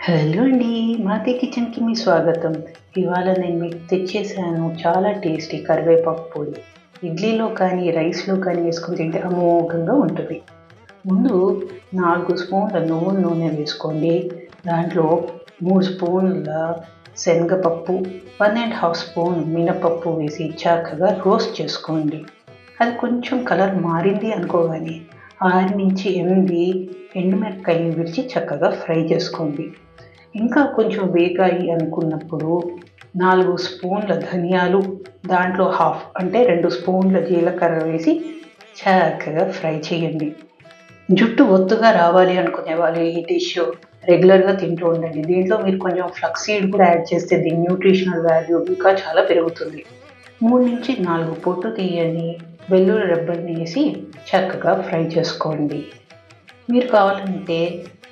Hello అండి. మాతే కిచెన్‌కి మీ స్వాగతం. ఇవాళ నేను మీకు తెచ్చేసాను చాలా టేస్టీ కరివేపాకు పొడి. ఇడ్లీలో కానీ, రైస్‌లో కానీ వేసుకొని తింటే అమోఘంగా ఉంటుంది. ముందు 4 స్పూన్ల నువ్వుల నూనె వేసుకోండి. దాంట్లో 3 స్పూన్ల శనగపప్పు, 1 ½ స్పూన్ మినపప్పు వేసి చక్కగా రోస్ట్ చేసుకోండి. అది కొంచెం కలర్ మారింది అనుకోగానే 6-8 ఎండుమిరపకాయలు విడిచి చక్కగా ఫ్రై చేసుకోండి. ఇంకా కొంచెం వేగాయి అనుకున్నప్పుడు 4 స్పూన్ల ధనియాలు, దాంట్లో హాఫ్ అంటే 2 స్పూన్ల జీలకర్ర వేసి చక్కగా ఫ్రై చేయండి. జుట్టు ఒత్తుగా రావాలి అనుకునే వాళ్ళు ఈ డిష్ రెగ్యులర్‌గా తింటూ ఉండండి. దీంట్లో మీరు కొంచెం ఫ్లక్స్ సీడ్ కూడా యాడ్ చేస్తే దీని న్యూట్రిషనల్ వాల్యూ ఇంకా చాలా పెరుగుతుంది. 3-4 పొట్టు తీయని వెల్లుల్లి రెబ్బల్ని వేసి చక్కగా ఫ్రై చేసుకోండి. మీరు కావాలంటే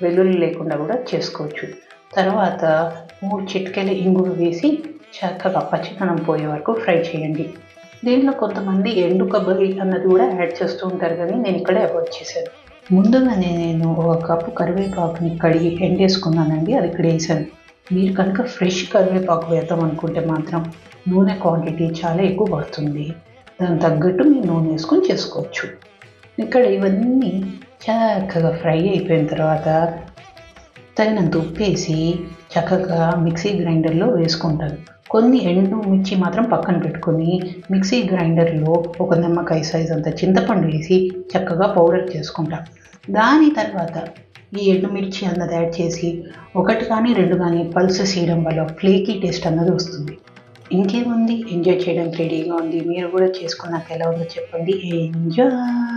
వెల్లుల్లి లేకుండా కూడా చేసుకోవచ్చు. తర్వాత 3 చిటికెల ఇంగువ వేసి చక్కగా పచ్చితనం పోయే వరకు ఫ్రై చేయండి. దీంట్లో కొంతమంది ఎండు కొబ్బరి అన్నది కూడా యాడ్ చేస్తూ ఉంటారు కానీ నేను ఇక్కడ అవాయిడ్ చేశాను. ముందుగానే నేను 1 కప్పు కరివేపాకుని కడిగి ఎండేసుకున్నానండి. అది ఇక్కడ వేసాను. మీరు కనుక ఫ్రెష్ కరివేపాకు వేద్దాం అనుకుంటే మాత్రం నూనె క్వాంటిటీ చాలా ఎక్కువ పడుతుంది. దానికి తగ్గట్టు మీరు నూనె వేసుకొని చేసుకోవచ్చు. ఇక్కడ ఇవన్నీ చక్కగా ఫ్రై అయిపోయిన తర్వాత తగినంత ఉప్పేసి చక్కగా మిక్సీ గ్రైండర్లో వేసుకుంటాను. కొన్ని ఎండుమిర్చి మాత్రం పక్కన పెట్టుకొని మిక్సీ గ్రైండర్లో ఒక నిమ్మకాయ సైజ్ అంత చింతపండు వేసి చక్కగా పౌడర్ చేసుకుంటాను. దాని తర్వాత ఈ ఎండుమిర్చి అన్నది యాడ్ చేసి 1 కానీ 2 కానీ పల్సెస్ చేయడం వల్ల ఫ్లేకీ టేస్ట్ అన్నది వస్తుంది. ఇంకేముంది, ఎంజాయ్ చేయడానికి రెడీగా ఉంది. మీరు కూడా చేసుకున్నాక ఎలా ఉందో చెప్పండి. ఎంజాయ్.